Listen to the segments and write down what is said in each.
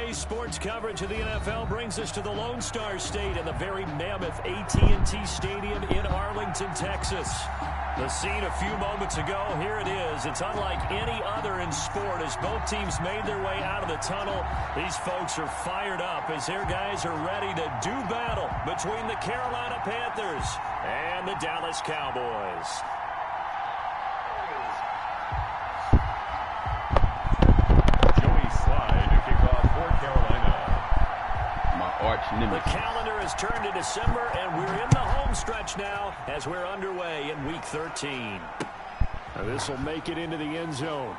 Today's sports coverage of the NFL brings us to the Lone Star State and the very mammoth AT&T Stadium in Arlington, Texas. The scene a few moments ago, here it is. It's unlike any other in sport as both teams made their way out of the tunnel. These folks are fired up as their guys are ready to do battle between the Carolina Panthers and the Dallas Cowboys. The calendar has turned to December, and we're in the home stretch now as we're underway in Week 13. This will make it into the end zone.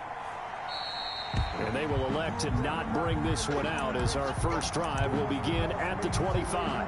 And they will elect to not bring this one out as our first drive will begin at the 25.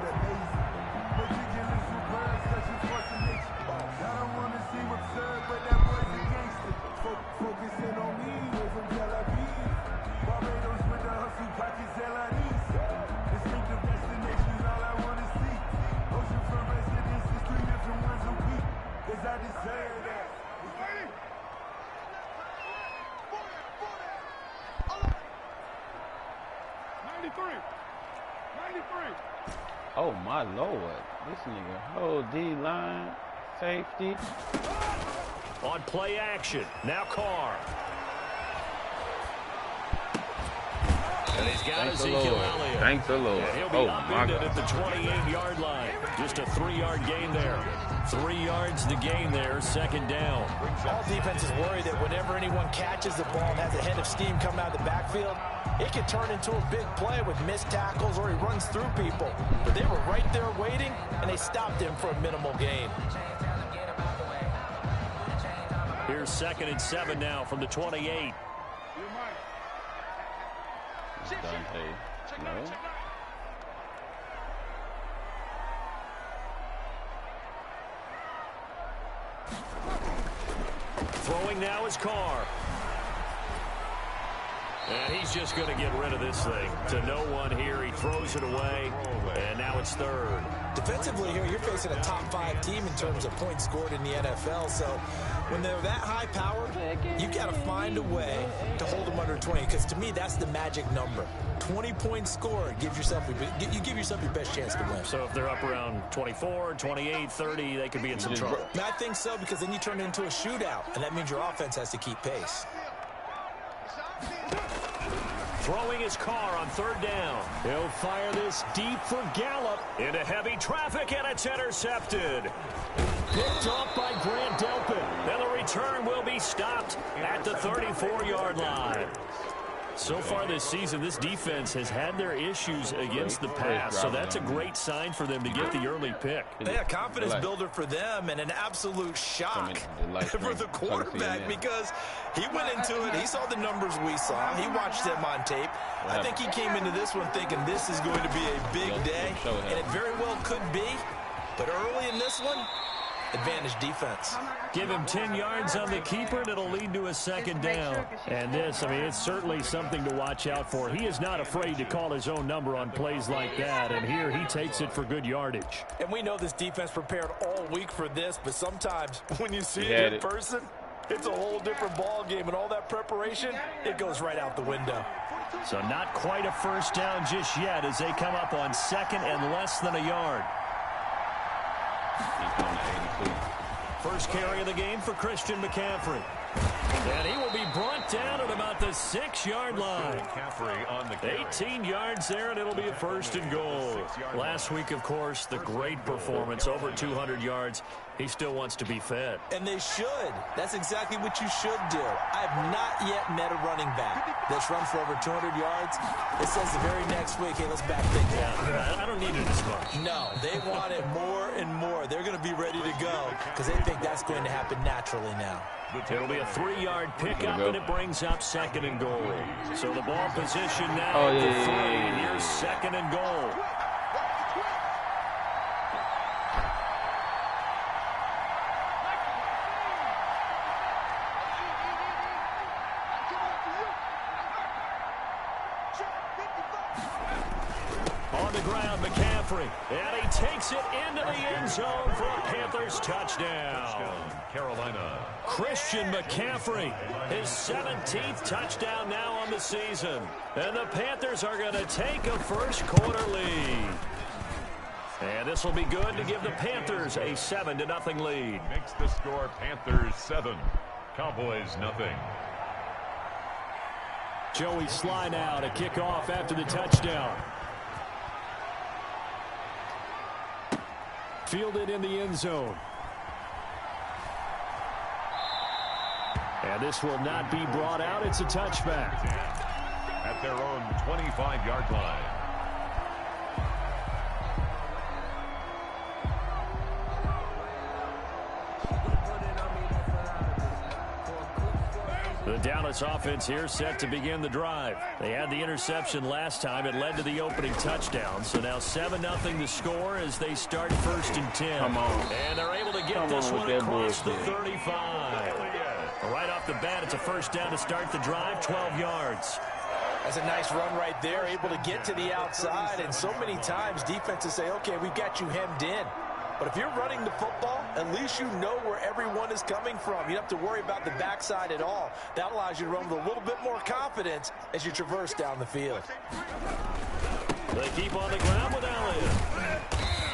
Oh my Lord, this nigga whole D-line, safety. On play action, now Carr. And he's got Ezekiel Elliott. Thank the Lord. And he'll be upended at the 28-yard line. Just a 3-yard gain there. 3 yards to gain there, second down. All defenses worry that whenever anyone catches the ball and has a head of steam coming out of the backfield, it can turn into a big play with missed tackles or he runs through people. But they were right there waiting, and they stopped him for a minimal gain. Here's 2nd and 7 now from the 28. No. Throwing now is Carr. And he's just going to get rid of this thing. To no one here. He throws it away. And now it's 3rd. Defensively here, you're facing a top 5 team in terms of points scored in the NFL. So when they're that high powered, you've got to find a way to hold them under 20. Because to me, that's the magic number. 20 points scored gives yourself you give yourself your best chance to win. So if they're up around 24, 28, 30, they could be in some trouble. And I think so, because then you turn it into a shootout, and that means your offense has to keep pace. Throwing his Carr on 3rd down. He'll fire this deep for Gallup. Into heavy traffic, and it's intercepted. Picked off by Grant Delpit. And the return will be stopped at the 34-yard line. So far this season, this defense has had their issues against the pass, so that's a great sign for them to get the early pick. Yeah, confidence builder for them and an absolute shock for the quarterback because he went into it, he saw the numbers we saw, he watched them on tape. I think he came into this one thinking this is going to be a big day, and it very well could be, but early in this one, advantage defense. Give him 10 yards on the keeper, and it'll lead to a 2nd down. And this, I mean, it's certainly something to watch out for. He is not afraid to call his own number on plays like that, and here he takes it for good yardage. And we know this defense prepared all week for this, but sometimes when you see it in person, it's a whole different ball game, and all that preparation, it goes right out the window. So not quite a first down just yet as they come up on 2nd and less than a yard. First carry of the game for Christian McCaffrey. And he will be brought down at about the 6-yard line. 18 yards there, and it'll be a 1st and goal. Last week, of course, the great performance, over 200 yards. He still wants to be fed. And they should. That's exactly what you should do. I have not yet met a running back that's run for over 200 yards. It says the very next week, hey, let's back things up. I don't need it as much. No, they want it more and more. They're going to be ready to go because they think that's going to happen naturally now. It'll be a 3-yard pickup, and it brings up 2nd and goal. So the ball position now at the 3. Here's 2nd and goal. On the ground, McCaffrey. And he takes it into the end zone for a Panthers touchdown. Carolina. Christian McCaffrey, his 17th touchdown now on the season. And the Panthers are going to take a first quarter lead. And this will be good to give the Panthers a 7-0 lead. Makes the score Panthers 7, Cowboys 0. Joey Sly now to kick off after the touchdown. Fielded in the end zone. And this will not be brought out. It's a touchback. At their own 25-yard line. The Dallas offense here set to begin the drive. They had the interception last time. It led to the opening touchdown. So now 7-0 the score as they start 1st and 10. Come on. And they're able to get this one across the 35. Right off the bat, it's a first down to start the drive, 12 yards. That's a nice run right there, able to get to the outside. And so many times defenses say, okay, we've got you hemmed in. But if you're running the football, at least you know where everyone is coming from. You don't have to worry about the backside at all. That allows you to run with a little bit more confidence as you traverse down the field. They keep on the ground with Elliott.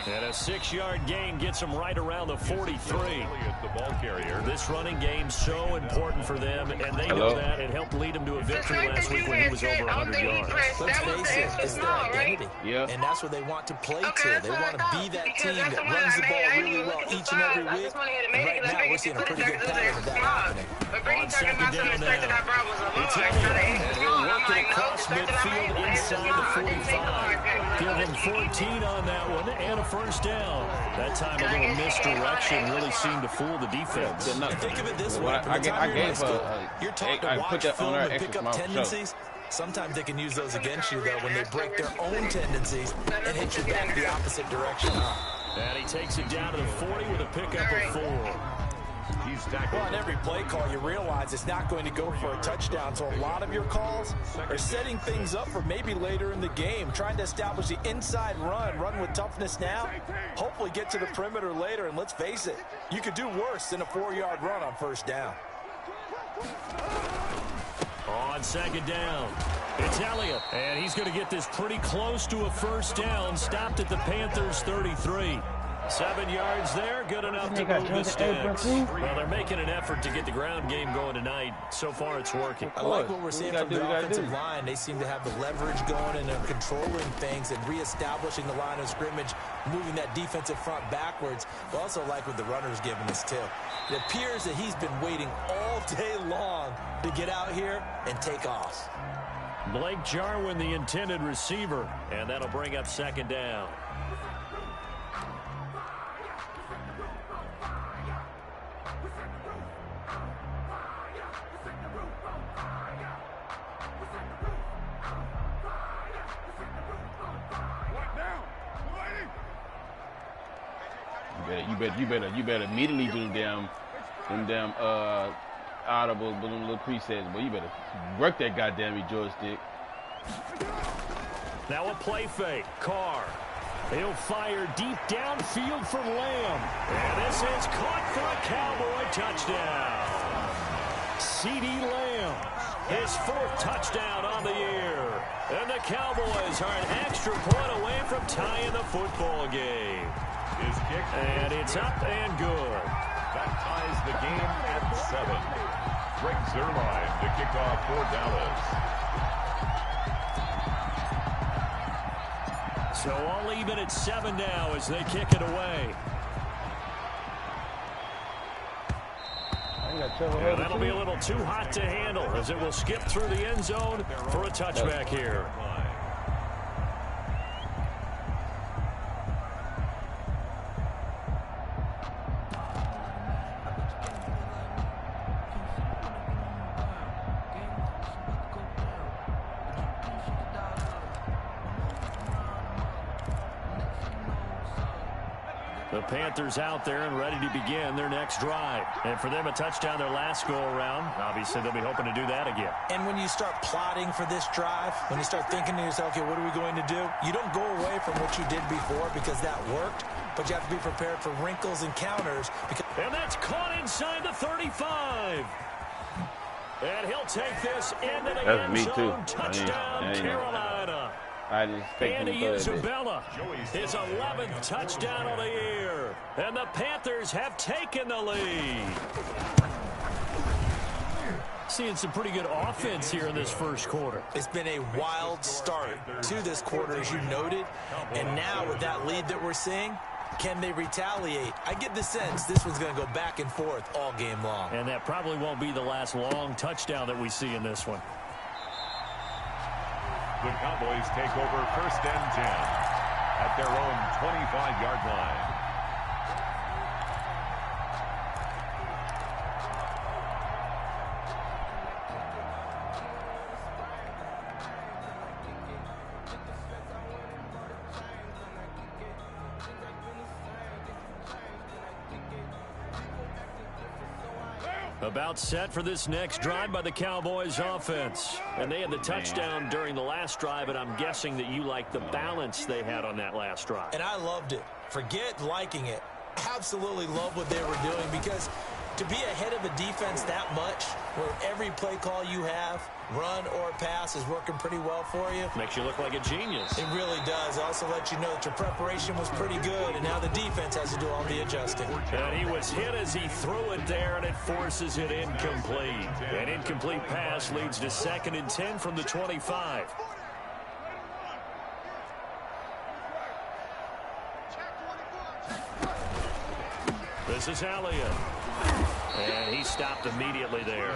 And a 6-yard gain gets them right around the 43. The ball carrier. This running game so important for them, and they know that. It helped lead them to a victory last week when he was over 100 yards. Let's face it, it's their identity. Yeah. And that's what they want to play to. They want to be that team that runs the ball really well each and every week. And right now, we're seeing a pretty good pattern of that happening. On second down now. It's Elliott, and he'll work it across midfield inside the 45. Give him 14 on that one, and a first down. That time a little misdirection really seemed to fool the defense. Think of it this way. You're taught to watch film and pick up tendencies. Sometimes they can use those against you, though, when they break their own tendencies and hit you back the opposite direction. And he takes it down to the 40 with a pickup of 4. Well, on every play call, you realize it's not going to go for a touchdown. So a lot of your calls are setting things up for maybe later in the game, trying to establish the inside run with toughness now, hopefully get to the perimeter later. And let's face it, you could do worse than a 4-yard run on first down. On second down, it's Elliott, and he's going to get this pretty close to a first down, stopped at the Panthers' 33. 7 yards there, good enough to move the sticks. Well, they're making an effort to get the ground game going tonight. So far, it's working. I like what we're seeing from the offensive line. They seem to have the leverage going, and they're controlling things and reestablishing the line of scrimmage, moving that defensive front backwards. But also like what the runner's giving us, too. It appears that he's been waiting all day long to get out here and take off. Blake Jarwin, the intended receiver, and that'll bring up second down. You better immediately do them damn audibles, but them little presets. But you better work that goddamn joystick. Now a play fake. Carr. He'll fire deep downfield for Lamb. And this is caught for a Cowboy touchdown. CeeDee Lamb, his 4th touchdown on the year. And the Cowboys are an extra point away from tying the football game. His kick. And it's up and good. That ties the game at 7. Greg Zuerlein to kick off for Dallas. So all even at 7 now as they kick it away. And that'll be a little too hot to handle as it will skip through the end zone for a touchback here. The Panthers out there and ready to begin their next drive. And for them, a touchdown their last go-around. Obviously, they'll be hoping to do that again. And when you start plotting for this drive, when you start thinking to yourself, okay, what are we going to do? You don't go away from what you did before because that worked, but you have to be prepared for wrinkles and counters. And that's caught inside the 35. And he'll take this into the end zone. Touchdown, Carolina. Andy Isabella, his 11th touchdown of the year. And the Panthers have taken the lead. Seeing some pretty good offense here in this first quarter. It's been a wild start to this quarter, as you noted. And now with that lead that we're seeing, can they retaliate? I get the sense this one's going to go back and forth all game long. And that probably won't be the last long touchdown that we see in this one. The Cowboys take over 1st and 10 at their own 25-yard line. About set for this next drive by the Cowboys offense. And they had the touchdown during the last drive, and I'm guessing that you like the balance they had on that last drive. And I loved it. Forget liking it. Absolutely love what they were doing, because to be ahead of a defense that much, where every play call you have, run or pass, is working pretty well for you. Makes you look like a genius. It really does. Also let you know that your preparation was pretty good, and now the defense has to do all the adjusting. And he was hit as he threw it there, and it forces it incomplete. An incomplete pass leads to 2nd and 10 from the 25. This is Elliott. And he stopped immediately there.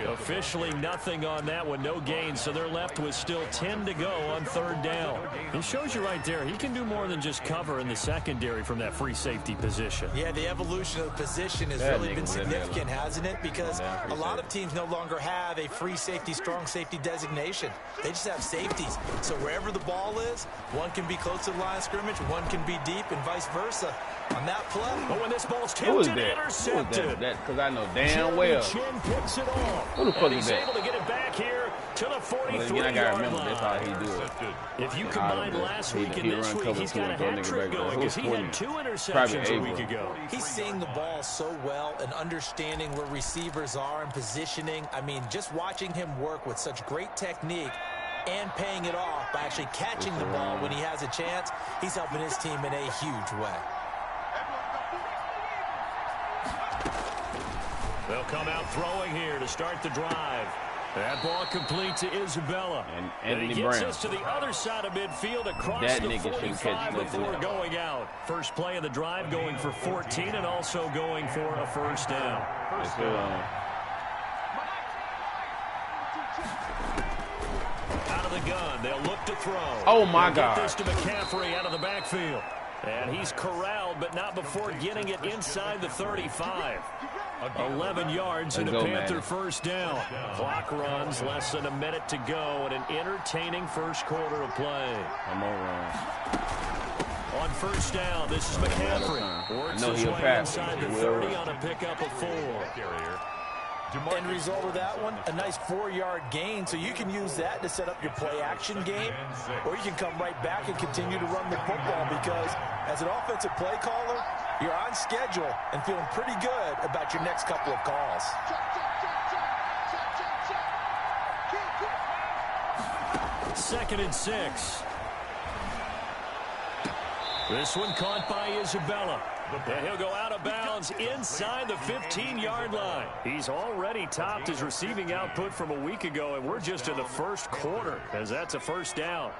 Officially nothing on that one, no gain, so they're left with still 10 to go on 3rd down. It shows you right there, he can do more than just cover in the secondary from that free safety position. Yeah, the evolution of the position has really been significant, hasn't it? Because a lot of teams no longer have a free safety, strong safety designation. They just have safeties. So wherever the ball is, one can be close to the line of scrimmage, one can be deep, and vice versa. On that play. But when this ball's tipped and intercepted. Because I know damn well. Chin picks it off. Who the fuck is that? He's able to get it back here to the 43-yard line. I gotta remember that's how he do it. If you combine last week and this week, he's got a hat trick going because he had 2 interceptions a week ago. He's seeing the ball so well and understanding where receivers are and positioning. I mean, just watching him work with such great technique and paying it off by actually catching the ball when he has a chance, he's helping his team in a huge way. They'll come out throwing here to start the drive. That ball complete to Isabella. And he gets us to the other side of midfield across the 45 before going out. First play of the drive going for 14 and also going for a 1st down. Out of the gun, they'll look to throw. Oh, my God. Get this to McCaffrey out of the backfield. And he's corralled, but not before getting it inside the 35. 11 yards and a Panther 1st down. Clock runs, less than a minute to go, and an entertaining first quarter of play. On 1st down, this is McCaffrey. Works his way inside the 30 on a pickup of 4. End result of that one, a nice 4-yard gain, so you can use that to set up your play-action game, or you can come right back and continue to run the football, because as an offensive play caller, you're on schedule and feeling pretty good about your next couple of calls. Second and 6. This one caught by Isabella. And he'll go out of bounds inside the 15-yard line. He's already topped his receiving output from a week ago, and we're just in the first quarter, as that's a 1st down.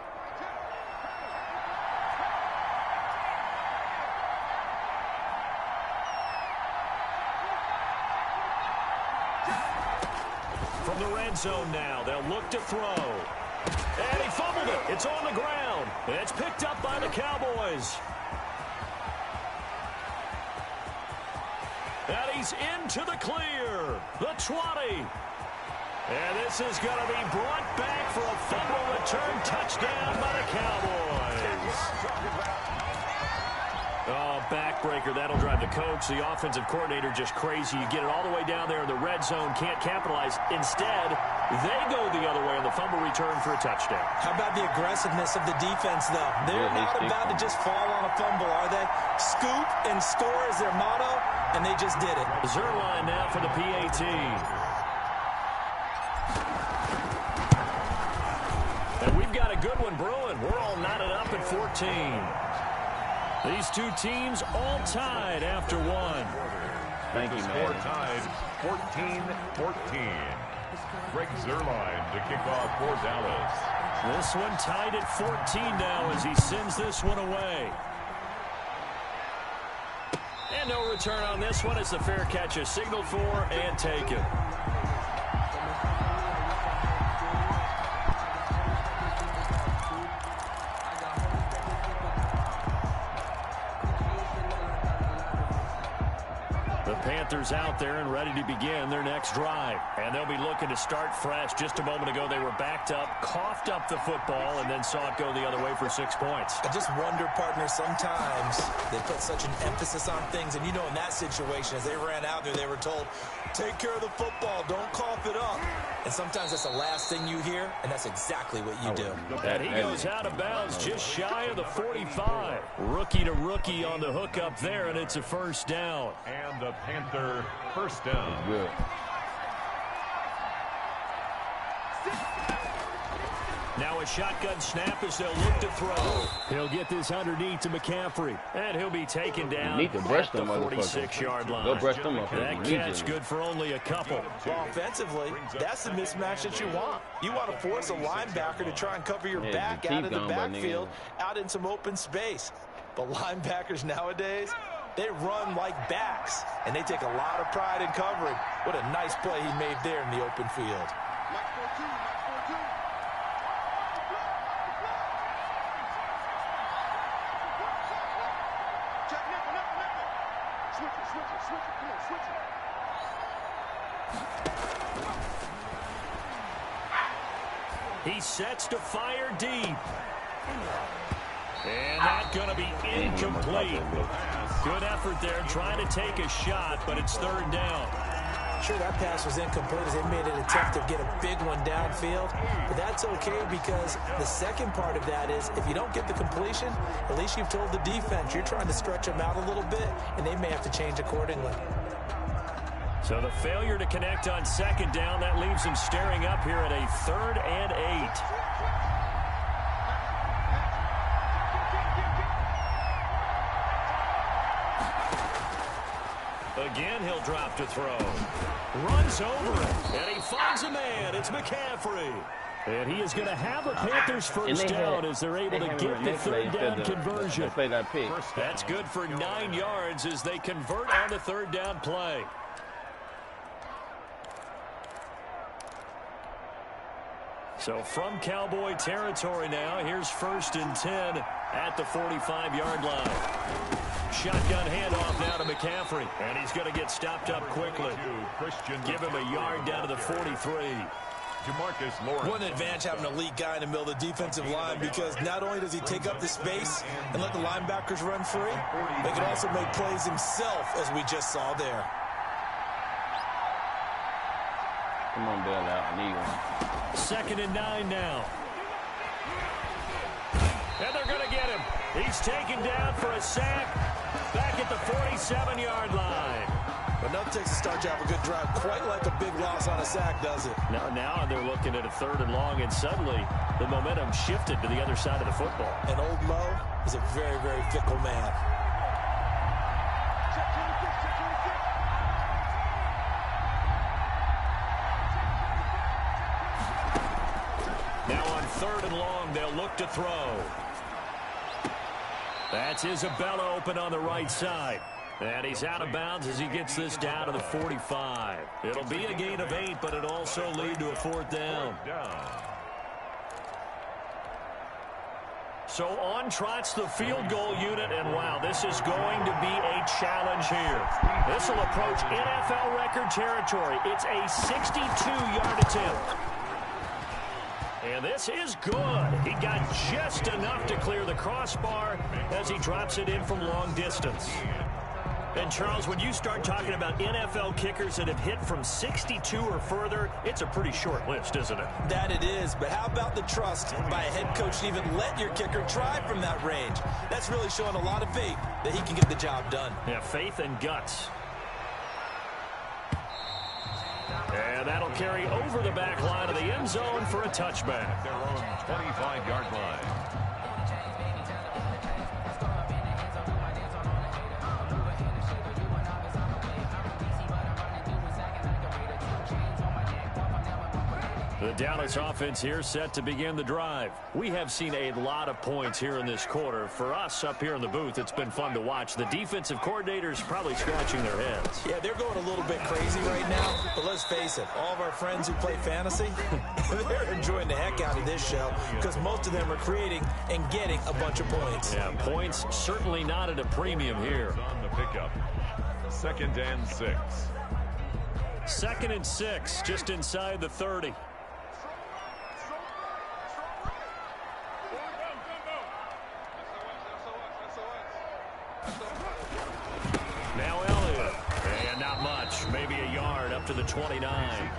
From the red zone now, they'll look to throw. And he fumbled it. It's on the ground. And it's picked up by the Cowboys. And he's into the clear. The 20. And this is going to be brought back for a fumble return touchdown by the Cowboys. Oh, backbreaker. That'll drive the coach, the offensive coordinator, just crazy. You get it all the way down there in the red zone, can't capitalize. Instead, they go the other way on the fumble return for a touchdown. How about the aggressiveness of the defense, though? They're not about to just fall on a fumble, are they? Scoop and score is their motto, and they just did it. Zerline now for the PAT. And we've got a good one brewing. We're all knotted up at 14. These two teams all tied after one. Thank you, Score man. tied 14-14. Greg Zerline to kick off for Dallas. This one tied at 14 now as he sends this one away. And no return on this one as the fair catch is signaled for and taken. Panthers out there and ready to begin their next drive. And they'll be looking to start fresh. Just a moment ago, they were backed up, coughed up the football, and then saw it go the other way for 6 points. I just wonder, partner, sometimes they put such an emphasis on things. And, you know, in that situation, as they ran out there, they were told, take care of the football, don't cough it up. And sometimes that's the last thing you hear, and that's exactly what you do. And he goes out of bounds just shy of the 45. Rookie to rookie on the hook up there, and it's a first down. And the Panther first down. Good. Now a shotgun snap as they'll look to throw. He'll get this underneath to McCaffrey. And he'll be taken down Need to brush at the them 46-yard line. Go brush them up. That catch good for only a couple. Well, offensively, that's the mismatch that you want. You want to force a linebacker to try and cover your back out of the backfield, out in some open space. But linebackers nowadays, they run like backs, and they take a lot of pride in covering. What a nice play he made there in the open field. He sets to fire deep. And that's going to be incomplete. Good effort there trying to take a shot, but it's third down. Sure, that pass was incomplete as they made an attempt to get a big one downfield. But that's okay because the second part of that is if you don't get the completion, at least you've told the defense you're trying to stretch them out a little bit, and they may have to change accordingly. So the failure to connect on second down, that leaves them staring up here at a 3rd and 8. Again, he'll drop to throw. Runs over it, and he finds a man. It's McCaffrey. And he is going to have a Panthers first down as they're able to get the third down conversion. That's good for 9 yards as they convert on the third down play. So from Cowboy territory now, here's 1st and 10 at the 45-yard line. Shotgun handoff now to McCaffrey, and he's going to get stopped up quickly. Give him a yard down to the 43. What an advantage having an elite guy in the middle of the defensive line because not only does he take up the space and let the linebackers run free, but he can also make plays himself, as we just saw there. Come on, bail out. I need one. 2nd and 9 now. And they're going to get him. He's taken down for a sack back at the 47-yard line. But nothing takes a start to have a good drive quite like a big loss on a sack, does it? Now they're looking at a 3rd and long, and suddenly the momentum shifted to the other side of the football. And old Mo is a very, very fickle man. Now on 3rd and long, they'll look to throw. That's Isabella open on the right side. And he's out of bounds as he gets this down to the 45. It'll be a gain of 8, but it'll also lead to a 4th down. So on trots the field goal unit, and wow, this is going to be a challenge here. This will approach NFL record territory. It's a 62-yard attempt. And this is good. He got just enough to clear the crossbar as he drops it in from long distance. And, Charles, when you start talking about NFL kickers that have hit from 62 or further, it's a pretty short list, isn't it? That it is, but how about the trust by a head coach to even let your kicker try from that range? That's really showing a lot of faith that he can get the job done. Yeah, faith and guts. And that'll carry over the back line of the end zone for a touchback. Their own 25-yard line. The Dallas offense here set to begin the drive. We have seen a lot of points here in this quarter. For us up here in the booth, it's been fun to watch. The defensive coordinators probably scratching their heads. Yeah, they're going a little bit crazy right now, but let's face it, all of our friends who play fantasy, they're enjoying the heck out of this show because most of them are creating and getting a bunch of points. Yeah, points certainly not at a premium here. On the pickup. 2nd and 6. 2nd and 6, just inside the 30. Now Elliott, and not much, maybe a yard up to the 29.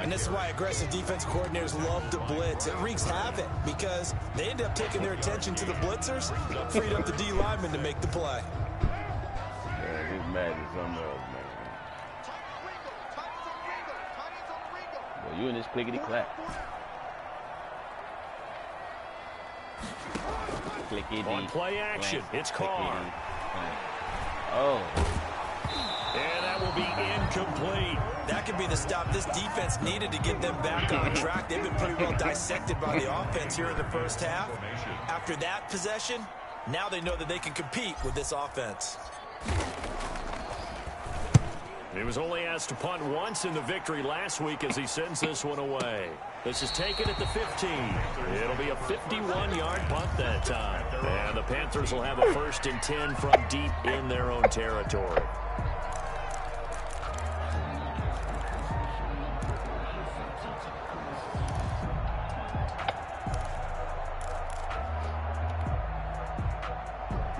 And this is why aggressive defense coordinators love to blitz. It wreaks havoc because they end up taking their attention to the blitzers, freed up the D lineman to make the play. Yeah, this Madden is something else, man. Well, you in this clickety-clack. On play action, it's Carr. Oh. And that will be incomplete. That could be the stop this defense needed to get them back on track. They've been pretty well dissected by the offense here in the first half. After that possession, now they know that they can compete with this offense. He was only asked to punt once in the victory last week as he sends this one away. This is taken at the 15. It'll be a 51-yard punt that time. And the Panthers will have a 1st and 10 from deep in their own territory.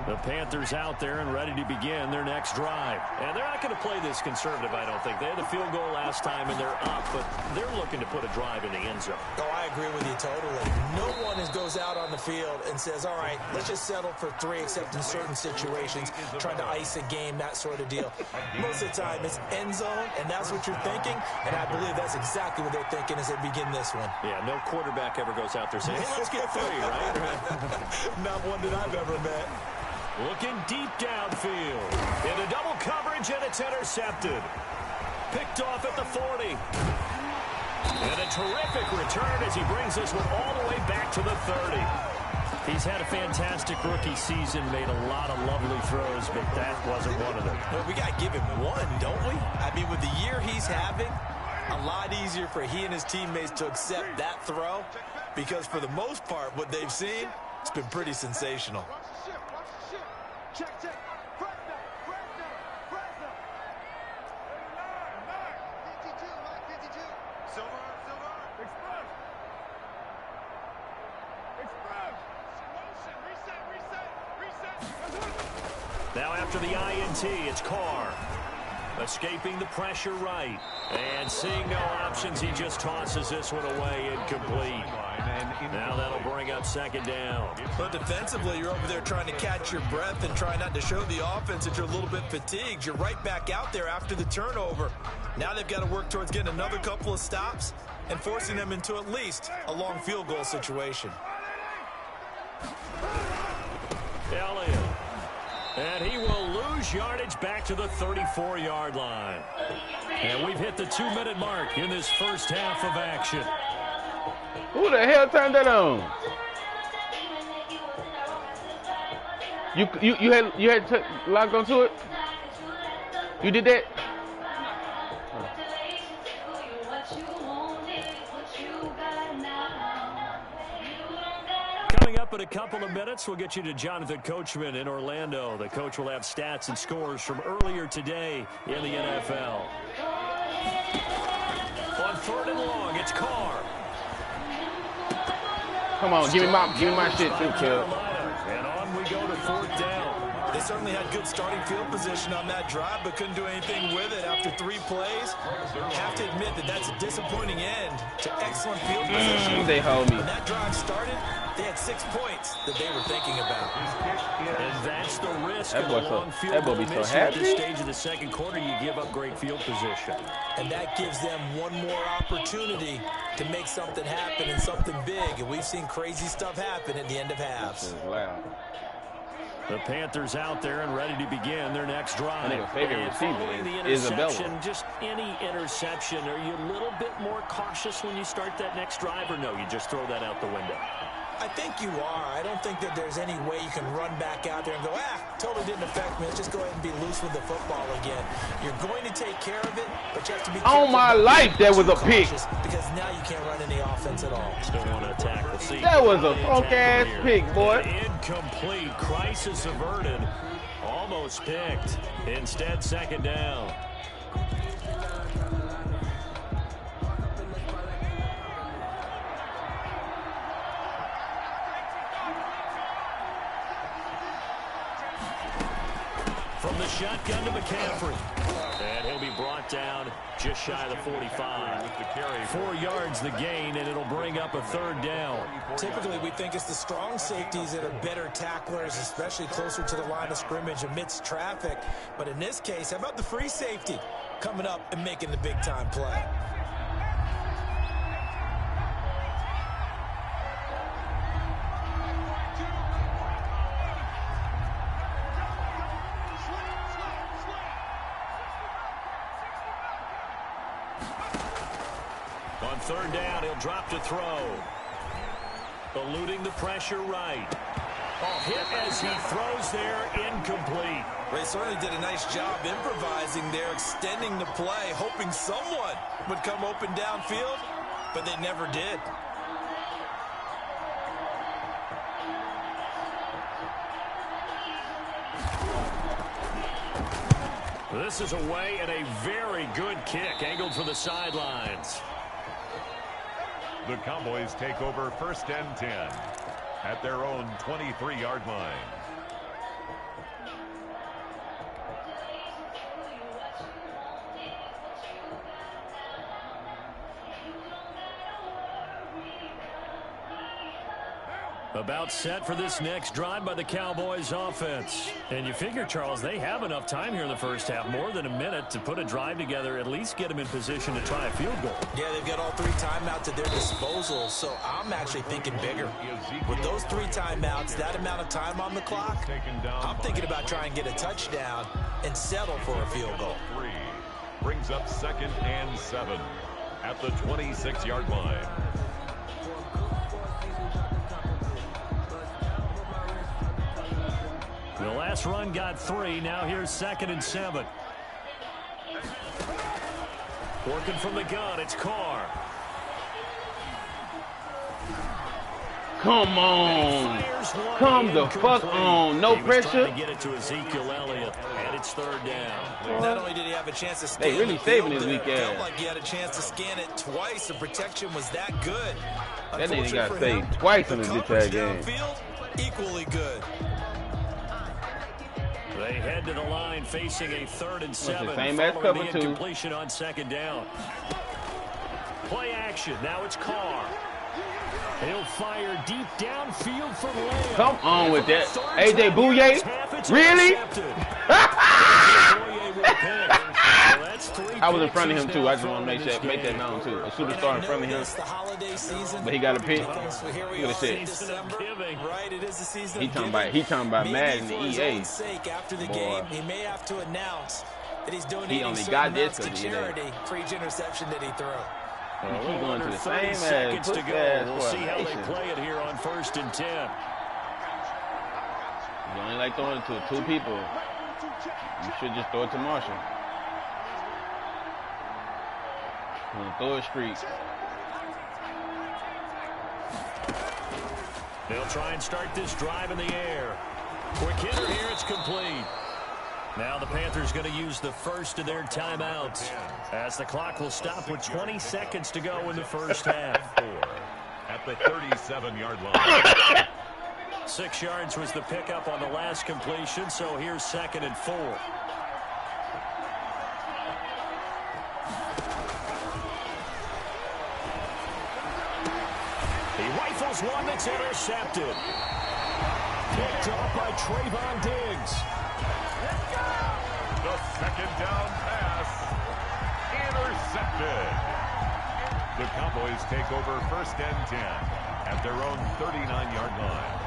The Panthers out there and ready to begin their next drive. And they're not going to play this conservative, I don't think. They had the field goal last time, and they're up, but they're looking to put a drive in the end zone. Oh, I agree with you totally. No one goes out on the field and says, all right, let's just settle for 3, except in certain situations, trying to ice a game, that sort of deal. Most of the time, it's end zone, and that's what you're thinking, and I believe that's exactly what they're thinking as they begin this one. Yeah, no quarterback ever goes out there saying, hey, let's get 3, right? Not one that I've ever met. Looking deep downfield. Into double coverage, and it's intercepted. Picked off at the 40. And a terrific return as he brings this one all the way back to the 30. He's had a fantastic rookie season, made a lot of lovely throws, but that wasn't one of them. Well, we got to give him one, don't we? I mean, with the year he's having, a lot easier for he and his teammates to accept that throw because for the most part, what they've seen, it's been pretty sensational. Check. Now after the INT, it's Carr. Escaping the pressure right. And seeing no options, he just tosses this one away incomplete. Now that'll bring up 2nd down. But defensively, you're over there trying to catch your breath and try not to show the offense that you're a little bit fatigued. You're right back out there after the turnover. Now they've got to work towards getting another couple of stops and forcing them into at least a long field goal situation. Elliott. And he will lose yardage back to the 34-yard line. And we've hit the 2-minute mark in this first half of action. Who the hell turned that on? You had to log onto it? You did that? Coming up in a couple of minutes, we'll get you to Jonathan Coachman in Orlando. The coach will have stats and scores from earlier today in the NFL. On 3rd and long, it's Carr. Come on, give me my shit too, kid. And on we go to 4th down. They certainly had good starting field position on that drive, but couldn't do anything with it after 3 plays. Have to admit that that's a disappointing end to excellent field position. They hold me. When that drive started, they had 6 points that they were thinking about. And that's the risk That of boy a long so- field that boy goal be so miss at this happy. stage of the second quarter. You give up great field position. And that gives them one more opportunity to make something happen and something big. And we've seen crazy stuff happen at the end of halves. The Panthers out there and ready to begin their next drive. My nigga favorite And receiver following the is interception, Isabella. just any interception, are you a little bit more cautious when you start that next drive, or no, you just throw that out the window? I think you are. I don't think that there's any way you can run back out there and go, totally didn't affect me. Let's just go ahead and be loose with the football again. You're going to take care of it, but you have to be careful. On my life, that was a pick. Because now you can't run any offense at all. Still want to attack the seat. That was a punk-ass pick, boy. Incomplete. Crisis averted. Almost picked. Instead, 2nd down. From the shotgun to McCaffrey. And he'll be brought down just shy of the 45. 4 yards the gain, and it'll bring up a 3rd down. Typically, we think it's the strong safeties that are better tacklers, especially closer to the line of scrimmage amidst traffic. But in this case, how about the free safety coming up and making the big-time play? On 3rd down, he'll drop to throw. Eluding the pressure right. Hit as he throws there, incomplete. They certainly did a nice job improvising there, extending the play, hoping someone would come open downfield, but they never did. This is away and a very good kick, angled for the sidelines. The Cowboys take over 1st and 10 at their own 23-yard line. About set for this next drive by the Cowboys offense. And you figure, Charles, they have enough time here in the first half, more than a minute, to put a drive together, at least get them in position to try a field goal. Yeah, they've got all 3 timeouts at their disposal, so I'm actually thinking bigger. With those 3 timeouts, that amount of time on the clock, I'm thinking about trying to get a touchdown and settle for a field goal. 3 brings up 2nd and 7 at the 26-yard line. The last run got 3. Now here's 2nd and 7. Working from the gun, it's Carr. Come on. Come the fuck on. No pressure. Trying to get it to Ezekiel Elliott, and it's 3rd down. Not only did he have a chance to scan They really saving his it weekend. felt like he had a chance to scan it twice. The protection was that good. That nigga got Unfortunate for saved him, twice in the the coverage bitch game. downfield, equally good. They head to the line facing a 3rd and 7. same as following cover the two. incompletion on 2nd down. Play action. Now it's Carr. He'll fire deep downfield for Lamb. Come on with that. AJ Bouye? Really? I was in front of him too. I just want to make that known too. A superstar in front of him. But he got a pick. Look at this shit. Right, it is the season. He talking about Madden and EA. After the game, he may have to announce that he's donating He only certain got this amounts to 'cause charity for each interception that he threw. You keep going to the same seconds to go. ass We'll see how they formation. play it here on 1st and 10. You only like throwing it to 2 people. You should just throw it to Marshall. Throw a streak. They'll try and start this drive in the air. Quick hitter here, it's complete. Now the Panthers going to use the first of their timeouts, as the clock will stop with 20 seconds to go in the first half. at the 37-yard line. 6 yards was the pickup on the last completion, so here's 2nd and 4. He rifles one that's intercepted. Picked off by Trayvon Diggs. The 2nd down pass intercepted. The Cowboys take over 1st and 10 at their own 39-yard line.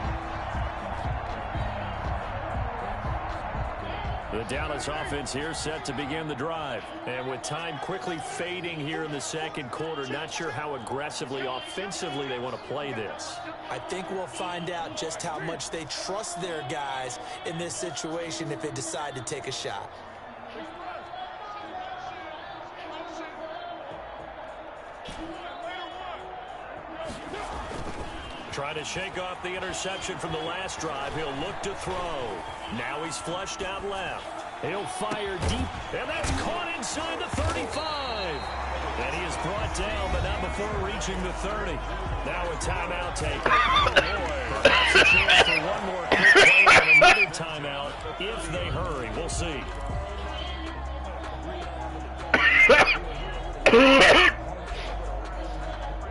The Dallas offense here set to begin the drive. And with time quickly fading here in the 2nd quarter, not sure how aggressively, offensively they want to play this. I think we'll find out just how much they trust their guys in this situation if they decide to take a shot. Trying to shake off the interception from the last drive. He'll look to throw. Now he's flushed out left. He'll fire deep, and that's caught inside the 35. And he is brought down, but not before reaching the 30. Now a timeout taken. Oh, boy. Perhaps a chance for one more quick play and another timeout if they hurry. We'll see.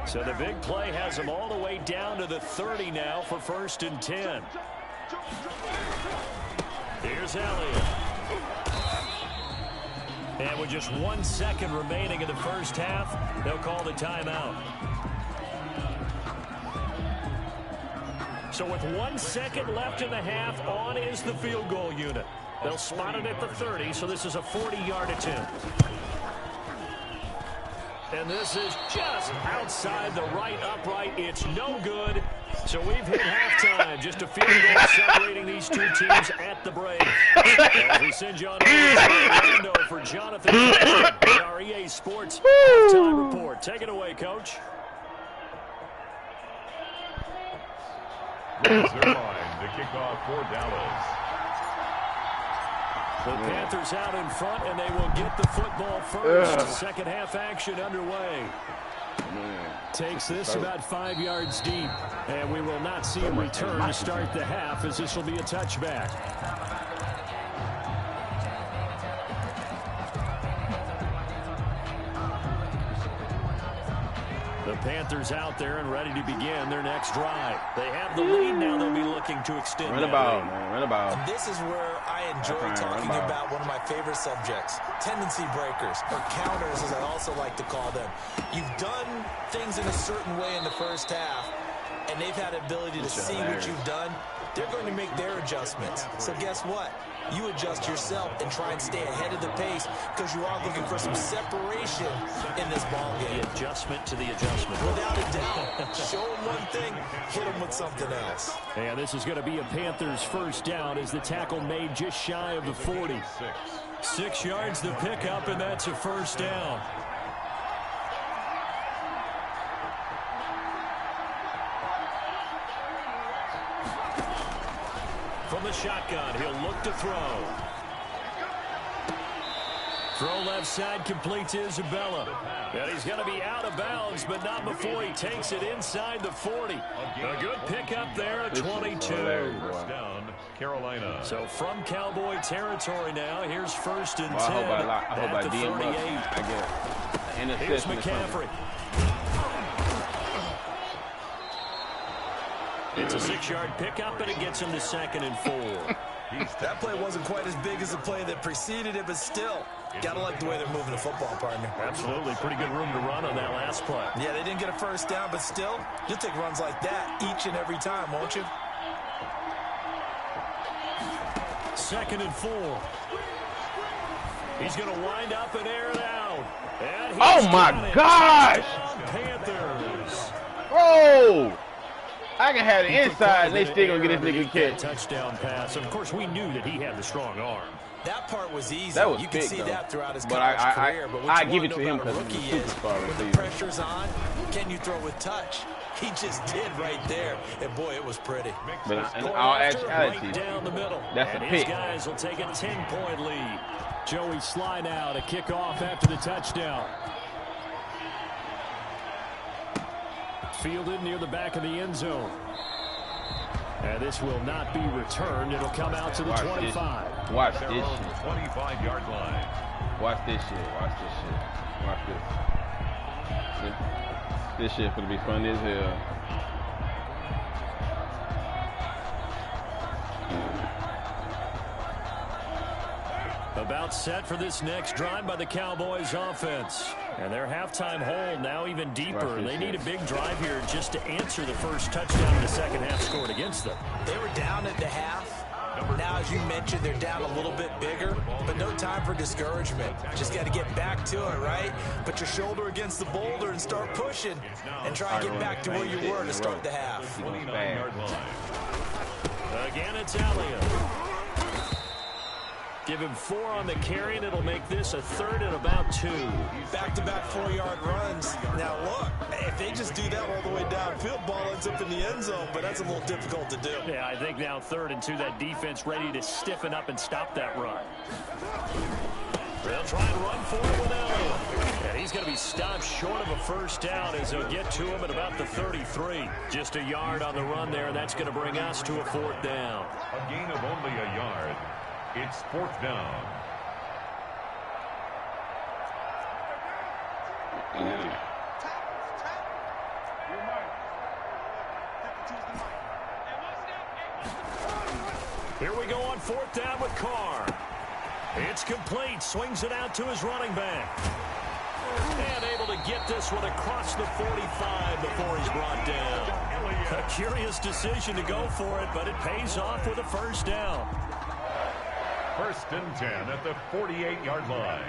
So the big play has him all the way down to the 30 now for 1st and 10. Here's Elliott. And with just 1 second remaining in the first half, they'll call the timeout. So with 1 second left in the half, on is the field goal unit. They'll spot it at the 30, so this is a 40-yard attempt. And this is just outside the right upright. It's no good. So we've hit halftime. Just a field goal separating these two teams at the break. As we send you on over to Orlando for Jonathan at our EA Sports halftime report. Take it away, Coach. Raise their line to kick off for Dallas. The Panthers out in front, and they will get the football first. Second half action underway. Takes this about 5 yards deep, and we will not see him return to start the half, as this will be a touchback. The Panthers out there and ready to begin their next drive. They have the lead now. They'll be looking to extend Run that about, lead. man. Run about. And this is where I enjoy talking about one of my favorite subjects, tendency breakers, or counters as I also like to call them. You've done things in a certain way in the first half, and they've had the ability to see what you've done. They're going to make their adjustments. So guess what? You adjust yourself and try and stay ahead of the pace because you are looking for some separation in this ball game. The adjustment to the adjustment. Without a doubt. Show them one thing, hit them with something else. And this is going to be a Panthers first down as the tackle made just shy of the 40. 6 yards the pickup, and that's a first down. From the shotgun, he'll look to throw. Throw left side, complete to Isabella. And he's going to be out of bounds, but not before he takes it inside the 40. A good pickup there at 22. First down, Carolina. So from Cowboy territory now, here's 1st and 10 I hope at the 38. I get an Here's assist. McCaffrey. It's a 6-yard pickup, and it gets him to 2nd and 4. That play wasn't quite as big as the play that preceded it, but still, gotta like the way they're moving the football, partner. Absolutely. Pretty good room to run on that last play. Yeah, they didn't get a first down, but still, you'll take runs like that each and every time, won't you? 2nd and 4. He's going to wind up and air it out. And Oh, my gosh! Panthers. Bro! I can have the inside, and they still going to get this nigga kicked. Touchdown pass. Of course, we knew that he had the strong arm. That part was easy. That was you can big, see though. that throughout his But college career. But what I you give want it to to him know about a because he's rookie a is superstar when the receiver. pressure's on, can you throw with touch? He just did right there. And, boy, it was pretty. But in all actuality, Right down the middle. that's a and pick. His guys will take a 10-point lead. Joey slide out, a kickoff after the touchdown. Fielded near the back of the end zone. And this will not be returned. It'll come out to the 25. Watch this shit. 25-yard line. Watch this shit. Watch this shit. Watch this. This shit gonna be funny as hell. About set for this next drive by the Cowboys offense. And their halftime hold now even deeper. They need a big drive here just to answer the first touchdown in the second half scored against them. They were down at the half. Now, as you mentioned, they're down a little bit bigger, but no time for discouragement. Just got to get back to it, right? Put your shoulder against the boulder and start pushing and try to get back to where you were to start the half. 29-yard line. Again, it's Elliott. Give him 4 on the carry, and it'll make this a 3rd and about 2. Back-to-back 4-yard runs. Now, look, if they just do that all the way downfield, ball ends up in the end zone, but that's a little difficult to do. Yeah, I think now 3rd and 2, that defense ready to stiffen up and stop that run. They'll try and run for it with Elliott. And he's going to be stopped short of a first down as they'll get to him at about the 33. Just a yard on the run there, and that's going to bring us to a 4th down. A gain of only a yard. It's 4th down. Here we go on 4th down with Carr. It's complete. Swings it out to his running back. And able to get this one across the 45 before he's brought down. A curious decision to go for it, but it pays off with a first down. 1st and 10 at the 48-yard line.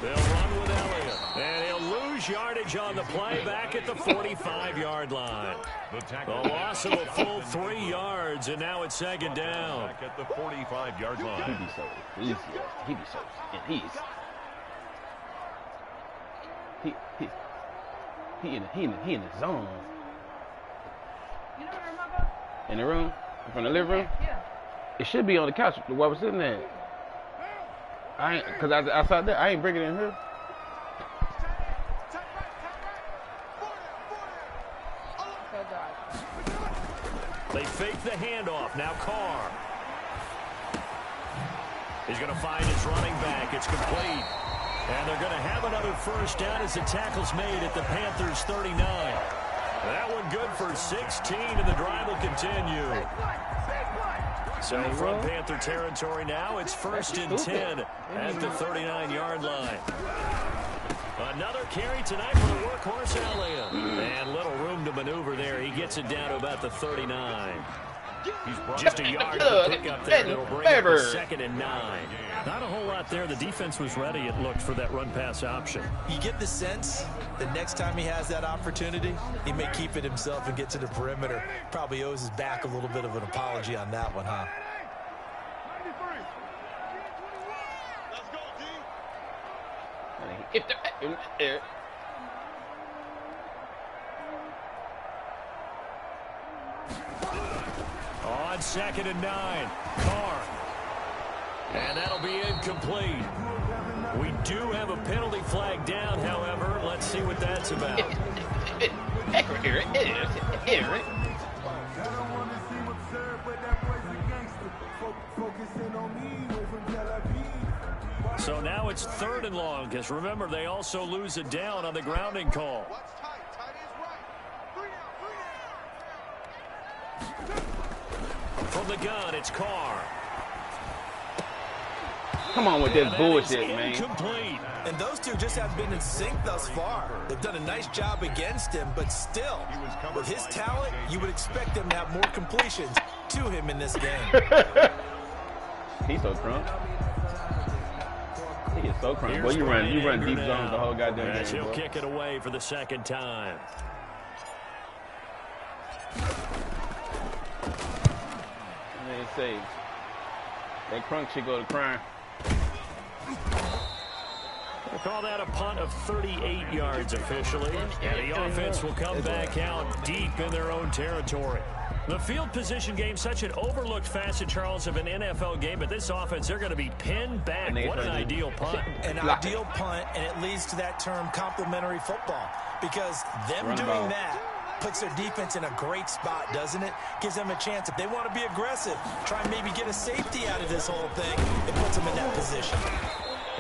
They'll run with Elliott. And he'll lose yardage on the play back at the 45-yard line. The loss of a full 3 yards, and now it's 2nd down. Back at the 45-yard line. He be so easy. He be so, and he in the zone. In the room? From the living room? Yeah. It should be on the couch while we're sitting there. Cause outside there, I ain't bringing it in here. They fake the handoff. Now Carr. He's going to find his running back. It's complete. And they're going to have another first down as the tackle's made at the Panthers' 39. That one good for 16, and the drive will continue. So from Panther territory now, it's 1st and 10 at the 39-yard line. Another carry tonight for the workhorse Elliott. And little room to maneuver there. He gets it down to about the 39. Just a yard to pick up there. It'll bring up a 2nd and 9. Not a whole lot there. The defense was ready, it looked, for that run-pass option. You get the sense that next time he has that opportunity, he may keep it himself and get to the perimeter. Probably owes his back a little bit of an apology on that one, huh? If they're On 2nd and 9, Carr. And that'll be incomplete. We do have a penalty flag down, however. Let's see what that's about. So now it's 3rd and long, because remember, they also lose it down on the grounding call. From the gun, it's Carr. Come on with this bullshit, man. Incomplete. And those two just have been in sync thus far. They've done a nice job against him, but still, with his talent, you would expect them to have more completions to him in this game. He's so crunk. He is so crunk. Boy, you run deep zones the whole goddamn game. He'll kick it away for the 2nd time. They say that crunk should go to crime. We'll call that a punt of 38 yards officially. And the offense will come back out deep in their own territory. The field position game, such an overlooked facet, Charles, of an NFL game. But this offense, they're going to be pinned back. What an ideal punt. An ideal punt, and it leads to that term complementary football. Because them doing that puts their defense in a great spot, doesn't it? Gives them a chance. If they want to be aggressive, try and maybe get a safety out of this whole thing, it puts them in that position.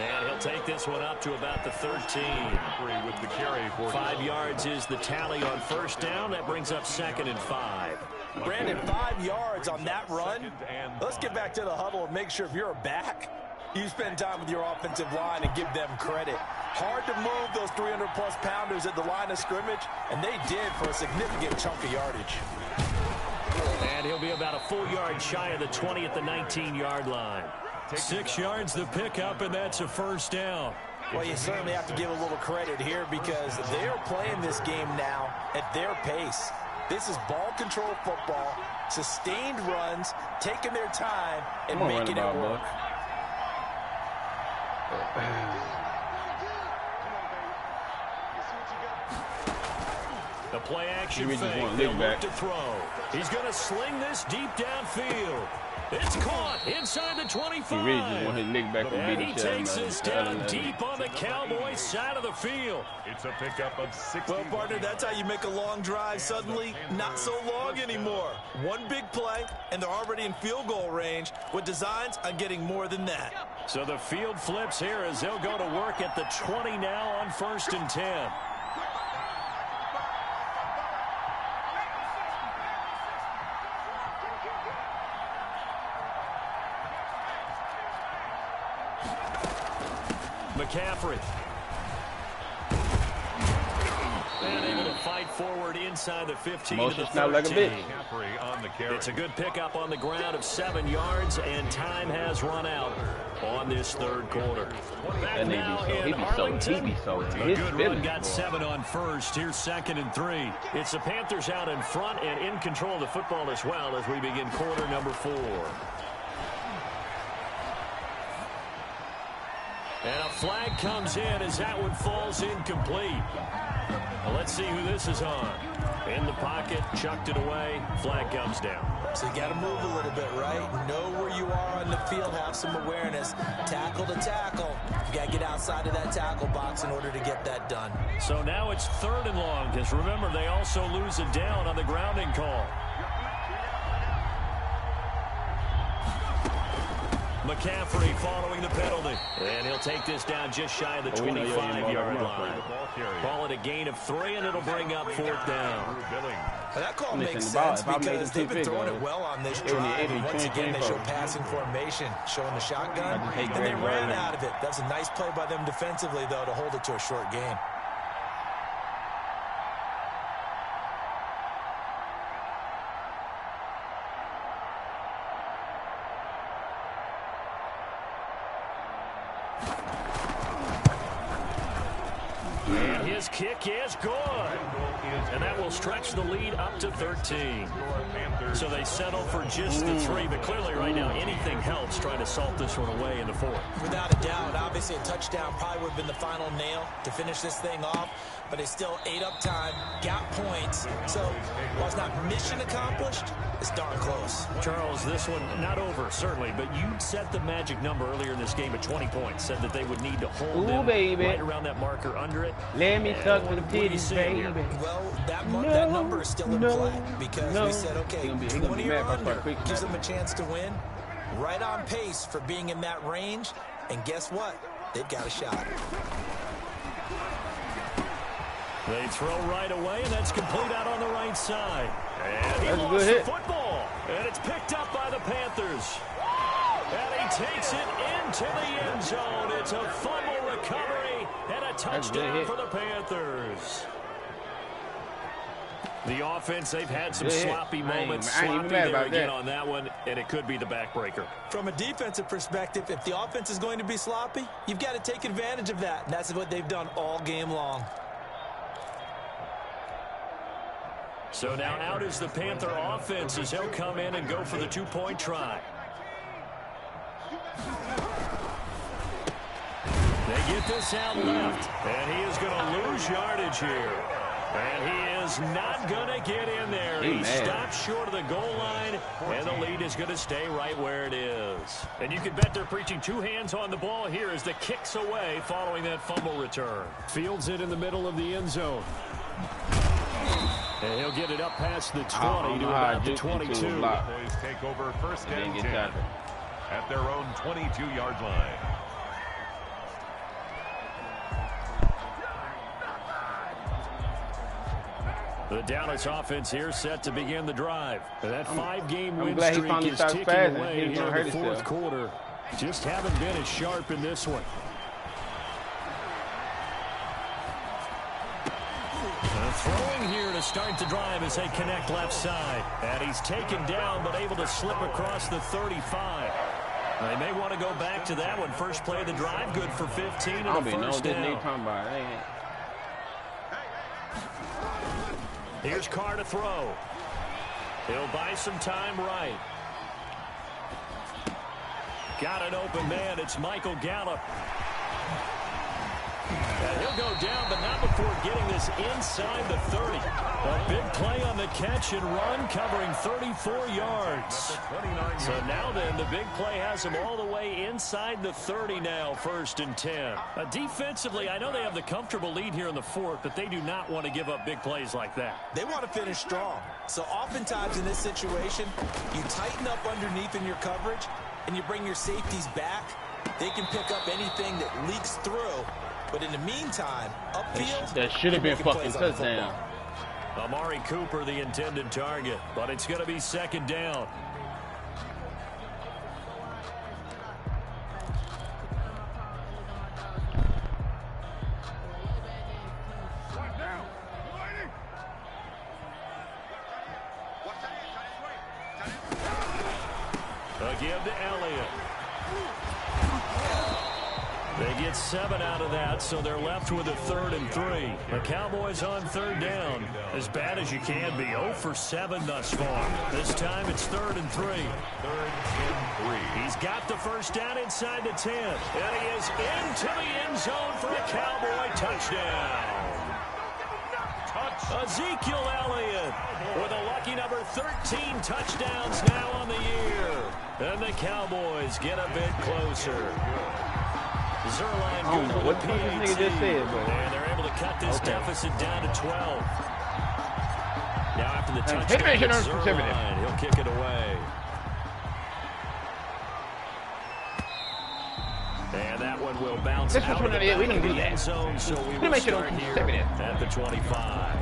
And he'll take this one up to about the 13. With the carry for 5 yards is the tally on first down. That brings up 2nd and 5. Brandon, 5 yards on that run. Let's get back to the huddle and make sure if you're a back, you spend time with your offensive line and give them credit. Hard to move those 300-plus pounders at the line of scrimmage, and they did for a significant chunk of yardage. And he'll be about a full yard shy of the 20 at the 19-yard line. 6 yards the pickup, and that's a first down. Well, you certainly have to give a little credit here because they are playing this game now at their pace. This is ball control football, sustained runs, taking their time, and making it work. The play action fake. They'll look to throw. He's going to sling this deep downfield. It's caught inside the 25. He really just want his leg back and he takes this down deep on the Cowboys side of the field. It's a pickup of 60. Well, partner, that's how you make a long drive suddenly not so long anymore. One big play, and they're already in field goal range with designs on getting more than that. So the field flips here as they'll go to work at the 20 now on 1st and 10. McCaffrey. And able to fight forward inside the 15 to the 13. Like a bitch. It's a good pickup on the ground of 7 yards, and time has run out on this third quarter. Back now in Arlington. A good run got 7 on first. Here's 2nd and 3. It's the Panthers out in front and in control of the football as well as we begin quarter number 4. And a flag comes in as that one falls incomplete. Well, let's see who this is on. In the pocket, chucked it away, flag comes down. So you got to move a little bit, right? Know where you are on the field, have some awareness. Tackle to tackle. You got to get outside of that tackle box in order to get that done. So now it's 3rd and long, because remember, they also lose a down on the grounding call. McCaffrey following the penalty. And he'll take this down just shy of the 25-yard line. Call it a gain of 3, and it'll bring up 4th down. Well, that call makes sense because they've been throwing it well on this drive. And once again, they show passing formation, showing the shotgun, and they ran out of it. That's a nice play by them defensively, though, to hold it to a short gain. And his kick is good. And that will stretch the lead up to 13. So they settle for just the 3. But clearly right now anything helps trying to salt this one away in the 4th. Without a doubt, obviously a touchdown probably would have been the final nail to finish this thing off. But it's still ate up time, got points. So while it's not mission accomplished, it's darn close. Charles, this one not over, certainly. But you set the magic number earlier in this game at 20 points. Said that they would need to hold them right around that marker under it. Let me suck with the titties, baby. Well, that number is still in play because we said, okay, 20 or under gives them a chance to win. Right on pace for being in that range. And guess what? They've got a shot. They throw right away, and that's complete out on the right side. And he lost the football. And it's picked up by the Panthers. And he takes it into the end zone. It's a fumble recovery and a touchdown for the Panthers. The offense, they've had some sloppy moments. Sloppy there again on that one, and it could be the backbreaker. From a defensive perspective, if the offense is going to be sloppy, you've got to take advantage of that. And that's what they've done all game long. So now out is the Panther offense as he'll come in and go for the 2-point try. They get this out left, and he is going to lose yardage here. And he is not going to get in there. He stops short of the goal line, and the lead is going to stay right where it is. And you can bet they're preaching two hands on the ball here as the kick's away following that fumble return. Fields it in the middle of the end zone. And he'll get it up past the 20 to about the 22. Boys take over first and 10 at their own 22-yard line. The Dallas offense here set to begin the drive. And that five-game win streak is ticking away here in the fourth quarter. Just haven't been as sharp in this one. Throwing here to start the drive as they connect left side. And he's taken down but able to slip across the 35. They may want to go back to that one. First play of the drive, good for 15 and a first down. Here's Carr to throw. He'll buy some time right. Got an open man. It's Michael Gallup. And he'll go down, but not before getting this inside the 30. A big play on the catch and run, covering 34 yards. So now then, the big play has him all the way inside the 30 now, first and 10. Defensively, I know they have the comfortable lead here in the fourth, but they do not want to give up big plays like that. They want to finish strong. So oftentimes in this situation, you tighten up underneath in your coverage, and you bring your safeties back. They can pick up anything that leaks through. But in the meantime, upfield, that should have been fucking touchdown. Amari Cooper, the intended target, but it's going to be second down. A give to Elliott. They get 7 out of that, so they're left with a 3rd and 3. The Cowboys on third down. As bad as you can be. 0 for 7 thus far. This time it's 3rd and 3. 3rd and 3. He's got the first down inside the 10. And he is into the end zone for a Cowboy touchdown. Ezekiel Elliott with a lucky number 13 touchdowns now on the year. And the Cowboys get a bit closer. Zerline good with a PAT, just said, bro. And they're able to cut this deficit down to 12. Now after the touchdown, Zerline, he'll kick it away. And that one will bounce out of the back of the end zone, so we will start here at the 25.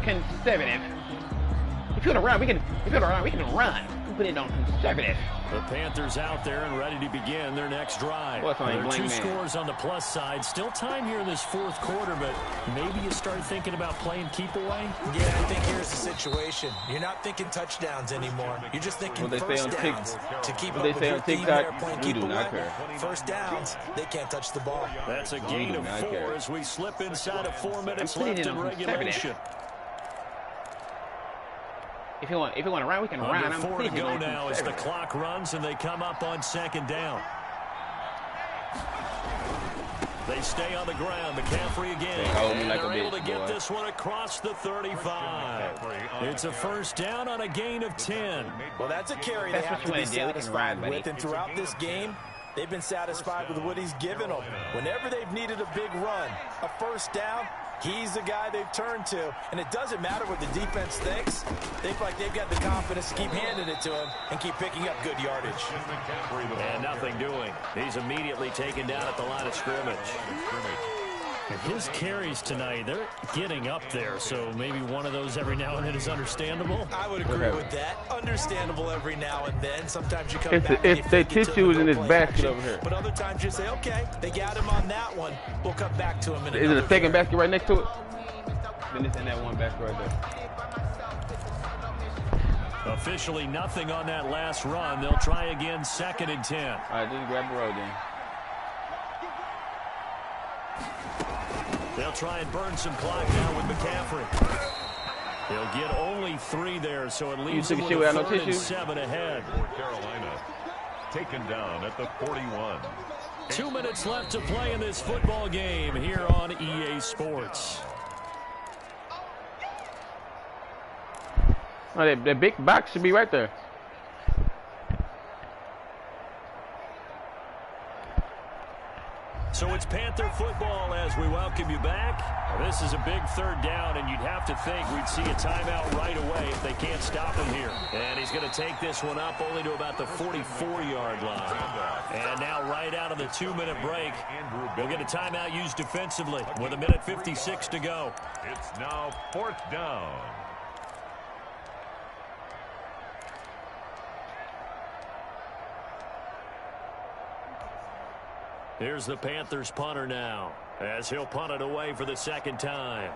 Conservative. If you want to run, we can run. Put it on conservative. The Panthers out there and ready to begin their next drive. There are 2 scores on the plus side. Still time here in this fourth quarter, but maybe you start thinking about playing keep away? Yeah, I think here's the situation. You're not thinking touchdowns anymore. You're just thinking first downs to keep up with your team there playing keep away. First downs, they can't touch the ball. That's a gain of 4 as we slip inside of 4 minutes left in regulation. If you want to run, we can run. Under 4 to go now as the clock runs and they come up on second down. They stay on the ground. McCaffrey again. And they're able to get this one across the 35. It's a first down on a gain of 10. Well, that's a carry they have to be satisfied with. And throughout this game, they've been satisfied with what he's given them. Whenever they've needed a big run, a first down, he's the guy they've turned to. And it doesn't matter what the defense thinks. They feel like they've got the confidence to keep handing it to him and keep picking up good yardage. And nothing doing. He's immediately taken down at the line of scrimmage. His carries tonight, they're getting up there, so maybe one of those every now and then is understandable. I would agree with that. Understandable every now and then. Sometimes you come back and if the tissue is in this basket over here. But other times you say, okay, they got him on that one. We'll come back to him in Is it a second basket right next to it? Then it's in that one basket right there. Officially nothing on that last run. They'll try again 2nd and 10. All right, just grab the road then. They'll try and burn some clock now with McCaffrey. He'll get only 3 there, so it leaves him with a 3rd and 7 ahead. taken down at the 41. 2 minutes left to play in this football game here on EA Sports. Oh, that big box should be right there. So it's Panther football as we welcome you back. This is a big third down, and you'd have to think we'd see a timeout right away if they can't stop him here. And he's going to take this one up only to about the 44-yard line. And now right out of the 2-minute break, we'll get a timeout used defensively with 1:56 to go. It's now 4th down. Here's the Panthers punter now, as he'll punt it away for the second time.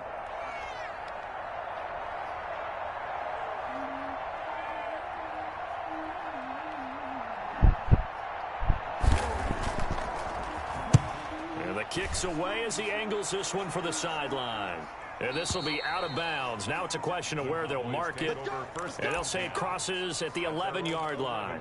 And the kick's away as he angles this one for the sideline. And this will be out of bounds. Now it's a question of where they'll mark it. And they'll say it crosses at the 11-yard line.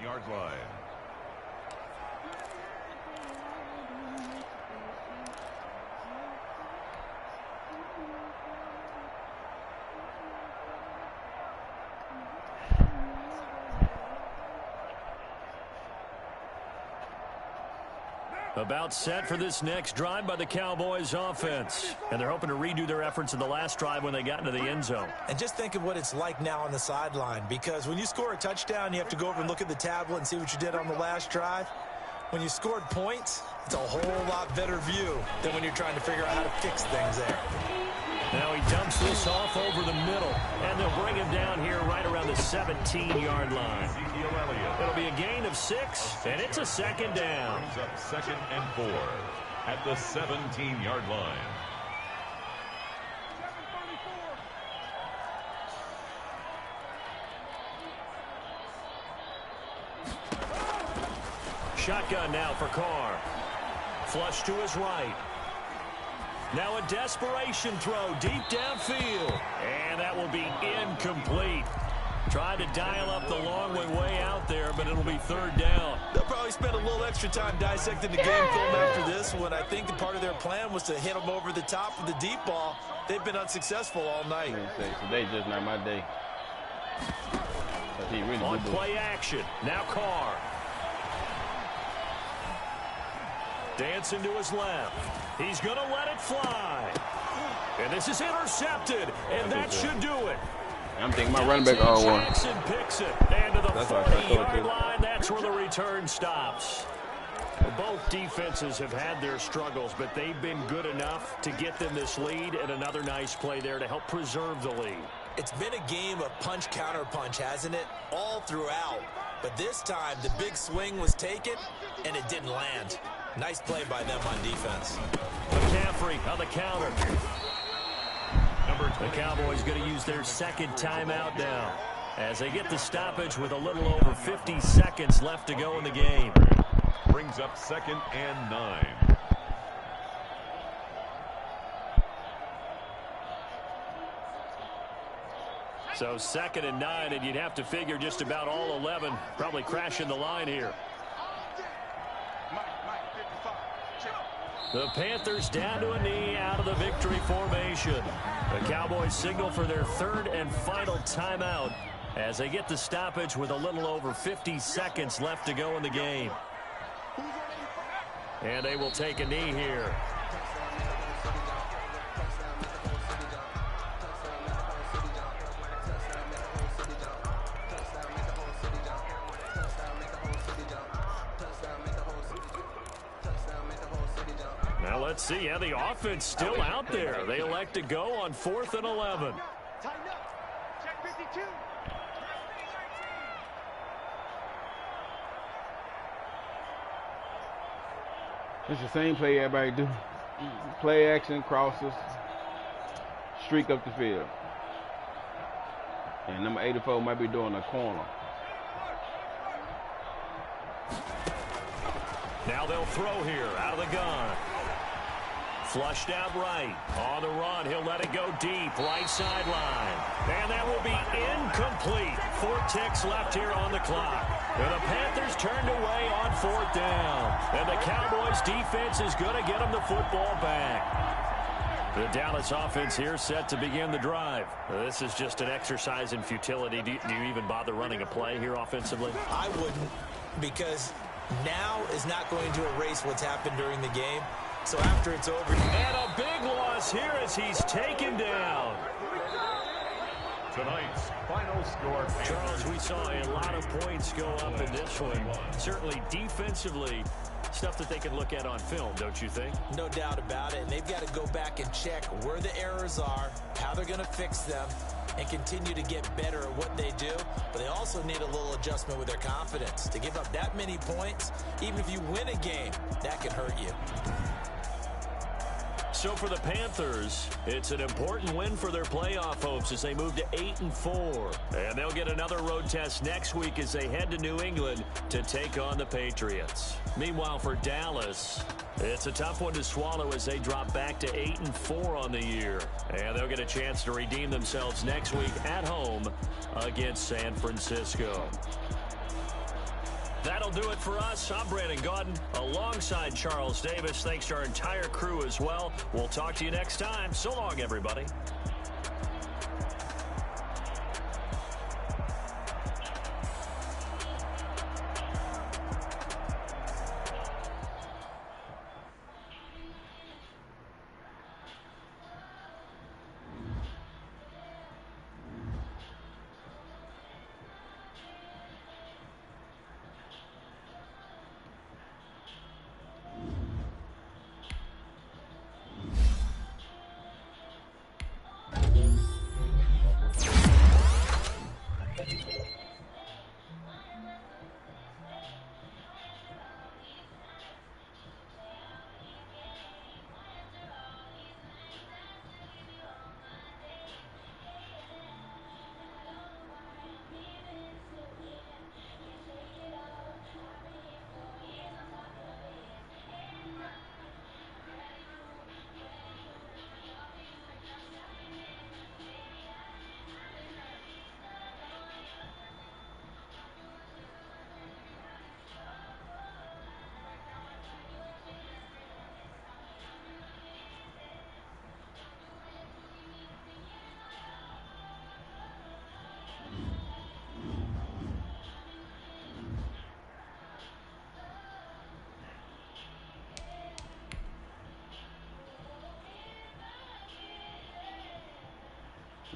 About set for this next drive by the Cowboys offense. And they're hoping to redo their efforts in the last drive when they got into the end zone. And just think of what it's like now on the sideline, because when you score a touchdown, you have to go over and look at the tablet and see what you did on the last drive. When you scored points, it's a whole lot better view than when you're trying to figure out how to fix things there. Now he dumps this off over the middle, and they'll bring him down here right around the 17-yard line. It'll be a gain of 6, and it's a second down. Brings up 2nd and 4 at the 17-yard line. Shotgun now for Carr. Flush to his right. Now a desperation throw deep downfield. And that will be incomplete. Tried to dial up the long way out there, but it'll be 3rd down. They'll probably spend a little extra time dissecting the game film after this one. I think part of their plan was to hit them over the top with the deep ball. They've been unsuccessful all night. Today's just not my day. Really on play action. Now Carr. Dancing to his left. He's going to let it fly. And this is intercepted, and that should do it. I'm thinking my running back R1. Jackson picks it. And to the 40-yard line, that's where the return stops. Both defenses have had their struggles, but they've been good enough to get them this lead, and another nice play there to help preserve the lead. It's been a game of punch-counter-punch, hasn't it? All throughout. But this time, the big swing was taken, and it didn't land. Nice play by them on defense. McCaffrey on the counter. The Cowboys going to use their second timeout now as they get the stoppage with a little over 50 seconds left to go in the game. Brings up 2nd and 9. So 2nd and 9, and you'd have to figure just about all 11 probably crashing the line here. The Panthers down to a knee out of the victory formation. The Cowboys signal for their 3rd and final timeout as they get the stoppage with a little over 50 seconds left to go in the game. And they will take a knee here. Now let's see how the offense still out there. They elect to go on 4th and 11. Tighten up. Check 52. It's the same play everybody do. Play action, crosses, streak up the field. And number 84 might be doing a corner. Now they'll throw here out of the gun. Flushed out right. On the run, he'll let it go deep. Right sideline. And that will be incomplete. 4 ticks left here on the clock. And the Panthers turned away on 4th down. And the Cowboys defense is going to get them the football back. The Dallas offense here set to begin the drive. This is just an exercise in futility. Do you even bother running a play here offensively? I wouldn't, because now is not going to erase what's happened during the game. So after it's over. And a big loss here as he's taken down. Tonight's final score. Charles, we saw a lot of points go up in this one. Certainly defensively, stuff that they can look at on film, don't you think? No doubt about it. And they've got to go back and check where the errors are, how they're going to fix them, and continue to get better at what they do. But they also need a little adjustment with their confidence. To give up that many points, even if you win a game, that can hurt you. So for the Panthers, it's an important win for their playoff hopes as they move to 8-4. And they'll get another road test next week as they head to New England to take on the Patriots. Meanwhile, for Dallas, it's a tough one to swallow as they drop back to 8-4 on the year. And they'll get a chance to redeem themselves next week at home against San Francisco. That'll do it for us. I'm Brandon Gaudin alongside Charles Davis. Thanks to our entire crew as well. We'll talk to you next time. So long, everybody.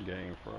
Game from